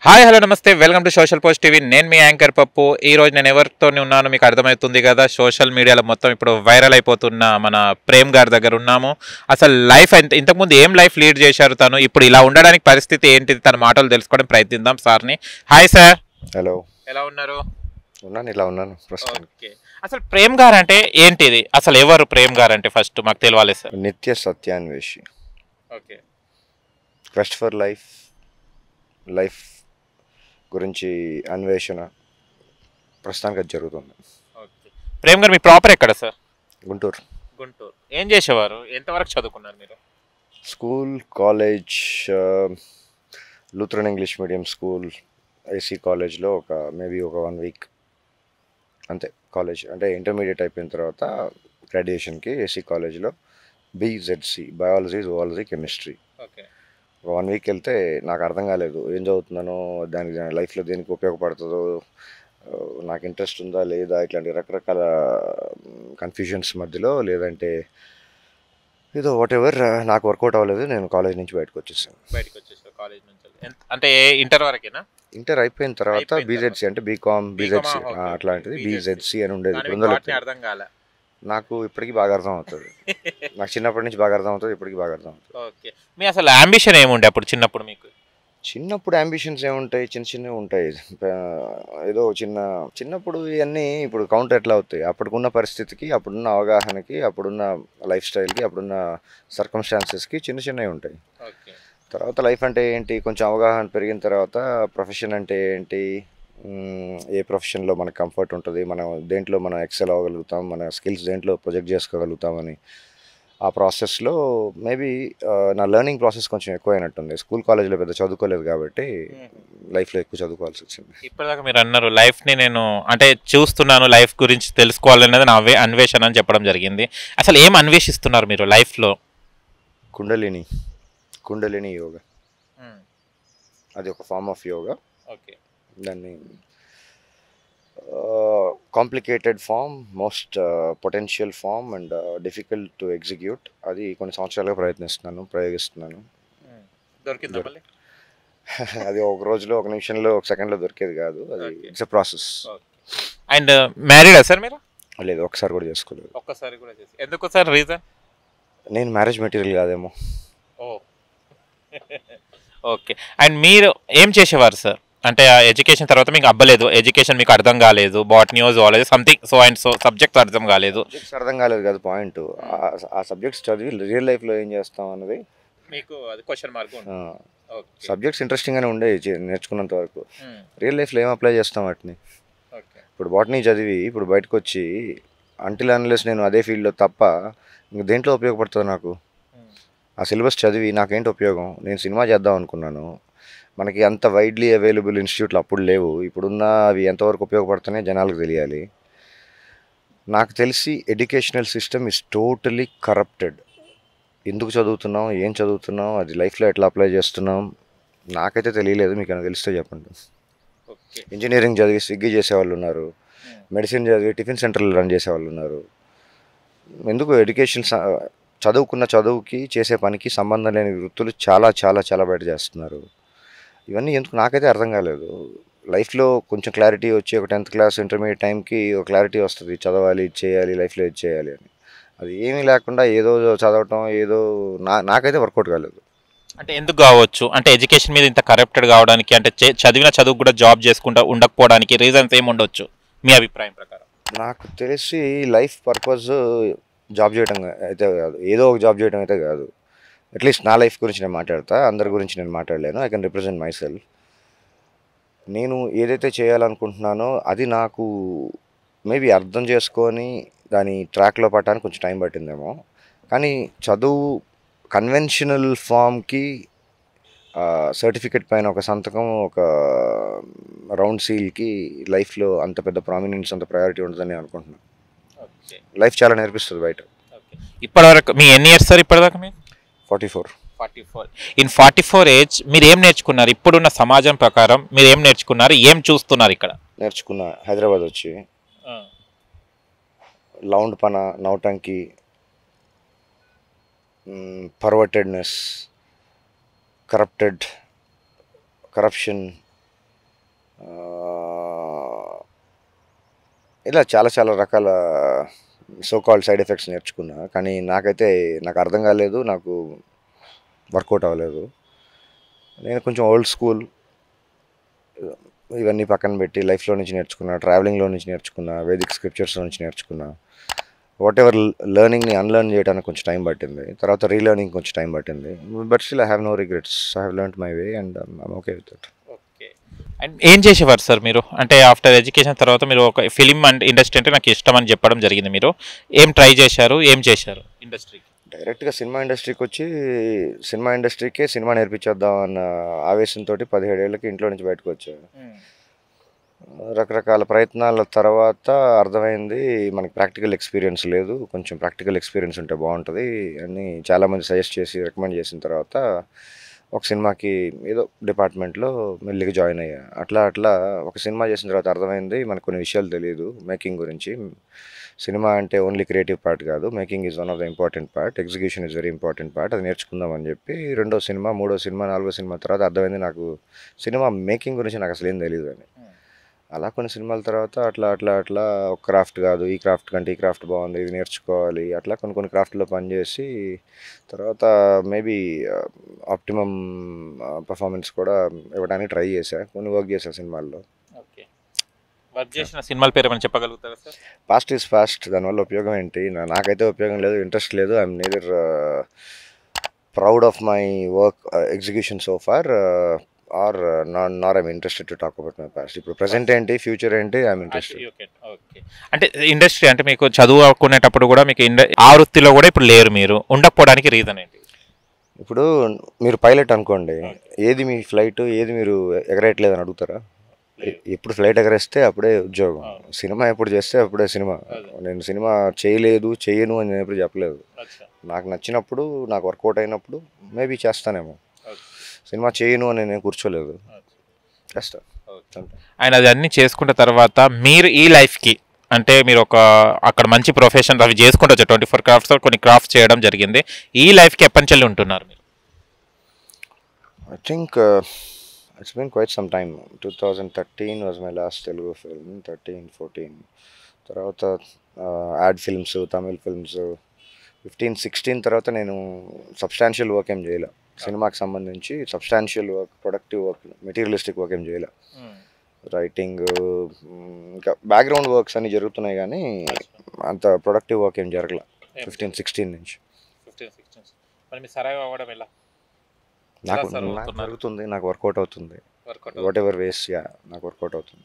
Hi hello నమస్తే welcome to social post TV. నేను మీ anchor పప్పు. ఈ రోజు నేను ఎవరితో ఉన్నాను మీకు అర్థమవుతుంది కదా. సోషల్ మీడియాలో మొత్తం ఇప్పుడు వైరల్ అయిపోతున్న మన ప్రేమ్ గారి దగ్గర ఉన్నాము. అసలు లైఫ్ ఇంతకుముందు ఏం లైఫ్ లీడ్ చేశారు తను, ఇప్పుడు ఇలా ఉండడానికి పరిస్థితి ఏంటిది, తన మాటలు తెలుసుకోవడం ప్రయత్నిద్దాం సార్ని. Hi sir. హలో. ఎలా ఉన్నారు? ఇలా ఉన్నాను ప్రస్తుతానికి. ఓకే, అసలు ప్రేమ్ గారు అంటే ఏంటిది, అసలు ఎవరు ప్రేమ్ గారు అంటే ఫస్ట్ మాకు తెలియాలి సార్. నిత్య సత్యాన్వేషి. ఓకే. క్వెస్ట్ ఫర్ లైఫ్ గురించి అన్వేషణ ప్రస్తుతానికి అది జరుగుతుంది. ఓకే, ప్రేమ్ గారు మీ ప్రాపర్ ఎక్కడ సార్? గుంటూరు. గుంటూరు. ఏం చేసేవారు, ఎంతవరకు చదువుకున్నారు మీరు? School, college, Lutheran English medium school, AC కాలేజ్లో మేబీ ఒక 1 వీక్ అంతే. కాలేజ్ అంటే ఇంటర్మీడియట్ అయిపోయిన తర్వాత గ్రాడ్యుయేషన్కి ఏసీ కాలేజ్లో BZC, biology, zoology, chemistry. Okay. 1 week వెళ్తే నాకు అర్థం కాలేదు ఏం చదువుతున్నానో, దానికి లైఫ్లో దేనికి ఉపయోగపడుతుందో, నాకు ఇంట్రెస్ట్ ఉందా లేదా, ఇట్లాంటి రకరకాల కన్ఫ్యూజన్స్ మధ్యలో, లేదంటే ఏదో వాట్ ఎవర్ నాకు వర్కౌట్ అవ్వలేదు. నేను కాలేజ్ నుంచి బయటకు వచ్చేసాను. కాలేజ్ నుంచి అంటే ఇంటర్ వరకేనా? ఇంటర్ అయిపోయిన తర్వాత బీజెడ్సి అంటే బీకామ్, బీజెడ్సి అట్లాంటిది బీజెడ్సి అని ఉండేది. ఇప్పుడు అర్థం కాలే నాకు ఇప్పటికీ బాగా అర్థం అవుతుంది. నాకు చిన్నప్పటి నుంచి బాగా అర్థం అవుతుంది, ఇప్పటికీ బాగా అర్థం అవుతుంది. ఓకే, మీ అసలు అంబిషన్ ఏముండే అప్పుడు చిన్నప్పుడు మీకు? చిన్నప్పుడు అంబిషన్స్ ఏముంటాయి, చిన్నవి ఉంటాయి. ఏదో చిన్నప్పుడు ఇవన్నీ ఇప్పుడు కౌంటర్ ఎట్లా అవుతాయి, అప్పుడున్న పరిస్థితికి, అప్పుడున్న అవగాహనకి, అప్పుడున్న లైఫ్ స్టైల్కి, అప్పుడున్న సర్కమ్స్టాన్సెస్కి చిన్నవి ఉంటాయి. తర్వాత లైఫ్ అంటే ఏంటి, కొంచెం అవగాహన పెరిగిన తర్వాత ప్రొఫెషన్ అంటే ఏంటి, ఏ ప్రొఫెషన్లో మనకు కంఫర్ట్ ఉంటుంది, మనం దేంట్లో మనం ఎక్సెల్ అవ్వగలుగుతాం, మన స్కిల్స్ దేంట్లో ప్రొజెక్ట్ చేసుకోగలుగుతామని ఆ ప్రాసెస్లో మేబీ నా లెర్నింగ్ ప్రాసెస్ కొంచెం ఎక్కువైనట్టుంది. స్కూల్ కాలేజ్లో పెద్ద చదువుకోలేదు కాబట్టి లైఫ్లో ఎక్కువ చదువుకోవాల్సి వచ్చింది. ఇప్పటిదాకా మీరు అన్నారు లైఫ్ని నేను అంటే చూస్తున్నాను, లైఫ్ గురించి తెలుసుకోవాలనేది నా అన్వేషణ అని చెప్పడం జరిగింది. అసలు ఏం అన్వేషిస్తున్నారు మీరు లైఫ్లో? కుండలిని యోగా, అది ఒక ఫార్మ్ ఆఫ్ యోగా. ఓకే. దాన్ని complicated form, most potential form and difficult to execute. అది కొన్ని సంవత్సరాలుగా ప్రయోగిస్తున్నాను. దొరికిందా మళ్ళీ? అది ఒక రోజులో, ఒక నిమిషంలో, ఒక సెకండ్లో దొరికేది కాదు. అది ఇట్స్ ఎ ప్రాసెస్. అండ్ మ్యారీడా సార్ మీరు? లేదు, ఒకసారి కూడా చేసుకోలేదు. ఒక్కసారి కూడా చేసి ఎందుకు సార్, రీజన్? నేను మ్యారేజ్ మెటీరియల్ కాదేమో. ఓకే. అండ్ మీరు ఏం చేసేవారు సార్? అంటే ఎడ్యుకేషన్ తర్వాత మీకు అవ్వలేదు, ఎడ్యుకేషన్ మీకు అర్థం కాలేదు, botany zoology something so and so subjects అర్థం కాలేదు. అర్థం కాలేదు కాదు పాయింట్. ఆ సబ్జెక్ట్స్ చదివి రియల్ లైఫ్లో ఏం చేస్తాం అన్నది మీకు అది క్వశ్చన్ మార్క్. సబ్జెక్ట్స్ ఇంట్రెస్టింగ్గానే ఉండేవి నేర్చుకున్నంత వరకు. రియల్ లైఫ్లో ఏం అప్లై చేస్తాం వాటిని? ఇప్పుడు బాటనీ చదివి ఇప్పుడు బయటకు వచ్చి అంటిల్ అన్లెస్ నేను అదే ఫీల్డ్లో తప్ప ఇంక దేంట్లో ఉపయోగపడుతుంది నాకు? ఆ సిలబస్ చదివి నాకేంటి ఉపయోగం? నేను సినిమా చేద్దాం అనుకున్నాను, మనకి అంత వైడ్లీ అవైలబుల్ ఇన్స్టిట్యూట్లు అప్పుడు లేవు. ఇప్పుడున్న అవి ఎంతవరకు ఉపయోగపడుతున్నాయి జనాలకు తెలియాలి. నాకు తెలిసి educational system is totally corrupted. ఎందుకు చదువుతున్నాం, ఏం చదువుతున్నాం, అది లైఫ్లో ఎట్లా అప్లై చేస్తున్నాం నాకైతే తెలియలేదు. మీకు ఏమైనా తెలిస్తే చెప్పండి. ఇంజనీరింగ్ చదివి స్విగ్గీ చేసేవాళ్ళు ఉన్నారు, మెడిసిన్ చదివి టిఫిన్ సెంటర్లు రన్ చేసేవాళ్ళు ఉన్నారు. ఎందుకు ఎడ్యుకేషన్ చదువుకున్న చదువుకి చేసే పనికి సంబంధం లేని వృత్తులు చాలా చాలా చాలా బయట చేస్తున్నారు. ఇవన్నీ ఎందుకు నాకైతే అర్థం కాలేదు. లైఫ్లో కొంచెం క్లారిటీ వచ్చి ఒక 10th క్లాస్ ఇంటర్మీడియట్ టైంకి ఒక క్లారిటీ వస్తుంది, చదవాలి, ఇది చేయాలి, లైఫ్లో ఇది చేయాలి అని. అది ఏమీ లేకుండా ఏదో చదవటం, ఏదో నాకైతే వర్కౌట్ కాలేదు. అంటే ఎందుకు కావచ్చు, అంటే ఎడ్యుకేషన్ మీద ఇంత కరప్టెడ్ కావడానికి, అంటే చదివిన చదువు కూడా జాబ్ చేసుకుంటూ ఉండకపోవడానికి రీజన్స్ ఏమి ఉండొచ్చు మీ అభిప్రాయం ప్రకారం? నాకు తెలిసి లైఫ్ పర్పస్ జాబ్ చేయడం అయితే కాదు, ఏదో ఒక జాబ్ చేయడం అయితే కాదు. అట్లీస్ట్ నా లైఫ్ గురించి నేను మాట్లాడతా, అందరి గురించి నేను మాట్లాడలేను. I can represent my self. నేను ఏదైతే చేయాలనుకుంటున్నానో అది నాకు మేబీ అర్థం చేసుకొని దాని ట్రాక్లో పట్టడానికి కొంచెం టైం పట్టిందేమో. కానీ చదువు కన్వెన్షనల్ ఫామ్కి సర్టిఫికెట్ పైన ఒక సంతకం, ఒక రౌండ్ సీల్కి లైఫ్లో అంత పెద్ద ప్రామినెన్స్, అంత ప్రయారిటీ ఉంటుందని నేను అనుకుంటున్నాను. లైఫ్ చాలా నేర్పిస్తుంది బయట. ఇప్పటివరకు మీ ఎన్ని ఇయర్స్ సార్ ఇప్పటిదాకా? మీకు 44. ఇన్ 44 ఏజ్ మీరు ఏం నేర్చుకున్నారు? ఇప్పుడున్న సమాజం ప్రకారం మీరు ఏం నేర్చుకున్నారు, ఏం చూస్తున్నారు ఇక్కడ? నేర్చుకున్న హైదరాబాద్ వచ్చి లౌండ్ పన, నౌటంకి, పర్వర్టెడ్నెస్, కరప్షన్, ఇలా చాలా చాలా రకాల సో కాల్డ్ సైడ్ ఎఫెక్ట్స్ నేర్చుకున్నా, కానీ నాకు అర్థం కాలేదు, నాకు వర్కౌట్ అవ్వలేదు. నేను కొంచెం ఓల్డ్ స్కూల్, ఇవన్నీ పక్కన పెట్టి లైఫ్లో నుంచి నేర్చుకున్నా, ట్రావెలింగ్లో నుంచి నేర్చుకున్నా, వేదిక్ స్క్రిప్చర్స్లో నుంచి నేర్చుకున్నా. వాట్ ఎవర్ లెర్నింగ్ని అన్లెర్న్ చేయడానికి కొంచెం టైం పట్టింది, తర్వాత రీలెర్నింగ్ కొంచెం టైం పట్టింది. But still I have no regrets. I have learned my way and I'm okay with it. Okay. And ఏం చేసేవారు సార్ మీరు? అంటే ఆఫ్టర్ ఎడ్యుకేషన్ తర్వాత మీరు ఒక ఫిలిం అండ్ ఇండస్ట్రీ అంటే నాకు ఇష్టం అని చెప్పడం జరిగింది. మీరు ఏం ట్రై చేశారు, ఏం చేశారు ఇండస్ట్రీకి? డైరెక్ట్గా సినిమా ఇండస్ట్రీకి వచ్చి సినిమా ఇండస్ట్రీకే సినిమా నేర్పించేద్దాం అన్న ఆవేశంతో 17 ఏళ్ళకి ఇంట్లో నుంచి బయటకు వచ్చాను. రకరకాల ప్రయత్నాల తర్వాత అర్థమైంది మనకి ప్రాక్టికల్ ఎక్స్పీరియన్స్ లేదు, కొంచెం ప్రాక్టికల్ ఎక్స్పీరియన్స్ ఉంటే బాగుంటుంది అని చాలామంది సజెస్ట్ చేసి రికమెండ్ చేసిన తర్వాత ఒక సినిమాకి ఏదో డిపార్ట్మెంట్లో మెల్లిగా జాయిన్ అయ్యా. అట్లా అట్లా ఒక సినిమా చేసిన తర్వాత అర్థమైంది మనకు కొన్ని విషయాలు తెలియదు మేకింగ్ గురించి. సినిమా అంటే ఓన్లీ క్రియేటివ్ పార్ట్ కాదు, making is one of the important part, execution is very important part. అది నేర్చుకుందాం అని చెప్పి 2వ సినిమా, 3వ సినిమా, 4వ సినిమా తర్వాత అర్థమైంది నాకు సినిమా మేకింగ్ గురించి నాకు అసలు ఏం తెలియదు అని. అలా కొన్ని సినిమాల తర్వాత అట్లా అట్లా అట్లా ఒక క్రాఫ్ట్ కాదు, ఈ క్రాఫ్ట్ కంటే ఈ క్రాఫ్ట్ బాగుంది, ఇది నేర్చుకోవాలి, అట్లా కొన్ని కొన్ని క్రాఫ్ట్లో పనిచేసి తర్వాత మేబీ ఆప్టిమమ్ పర్ఫార్మెన్స్ కూడా ఇవ్వడానికి ట్రై చేశా, కొన్ని వర్క్ చేశా సినిమాల్లో. ఓకే. వర్క్ చేసిన సినిమాల పేరు ఏమైనా చెప్పగలుగుతారా సార్? పాస్ట్ ఈజ్ పాస్ట్, దానివల్ల ఉపయోగం ఏంటి? నాకైతే ఉపయోగం లేదు, ఇంట్రెస్ట్ లేదు. I'm neither proud of my work execution so far or nor I'm interested to talk about my past. ఇప్పుడు ప్రెసెంట్ ఏంటి, ఫ్యూచర్ ఏంటి, ఐఎమ్ ఇంట్రెస్టెడ్. ఓకే. అంటే ఇండస్ట్రీ అంటే మీకు చదువుకునేటప్పుడు కూడా మీకు ఆ వృత్తిలో కూడా ఇప్పుడు లేరు, మీరు ఉండకపోవడానికి రీజన్ ఏంటి? ఇప్పుడు మీరు పైలట్ అనుకోండి, ఏది మీ ఫ్లైట్, ఏది మీరు ఎగరేయట్లేదు అని అడుగుతారా? ఎప్పుడు ఫ్లైట్ ఎగరేస్తే అప్పుడే ఉద్యోగం, సినిమా ఎప్పుడు చేస్తే అప్పుడే సినిమా. నేను సినిమా చేయను అని నేను ఎప్పుడు చెప్పలేదు. నాకు నచ్చినప్పుడు, నాకు వర్కౌట్ అయినప్పుడు మేబీ చేస్తానేమో. సినిమా చేయను అని నేను కూర్చోలేదు, చేస్తాను. ఆయన అది అన్నీ చేసుకున్న తర్వాత మీరు ఈ లైఫ్కి అంటే మీరు ఒక అక్కడ మంచి ప్రొఫెషన్ అవి చేసుకుంటూ వచ్చారు, 24 క్రాఫ్ట్స్ కొన్ని క్రాఫ్ట్స్ చేయడం జరిగింది. ఈ లైఫ్కి ఎప్పటి నుంచి ఉంటున్నారు మీరు? I think it's been quite some time. 2013 was my last Telugu film, 13, 14. తర్వాత యాడ్ ఫిల్మ్స్, తమిళ్ ఫిల్మ్స్ 15, 16 తర్వాత నేను సబ్స్టాన్షియల్ వర్క్ ఏం చేయలే. సినిమాకి సంబంధించి substantial work, productive work, materialistic work ఏం చేయలే. రైటింగ్, ఇంకా బ్యాక్గ్రౌండ్ వర్క్స్ అన్నీ జరుగుతున్నాయి కానీ అంత ప్రొడక్టివ్ వర్క్ ఏం జరగలే 15, 16 నుంచి. నాకు జరుగుతుంది, నాకు వర్కౌట్ అవుతుంది. వాట్ ఎవర్ వేస్, నాకు వర్కౌట్ అవుతుంది.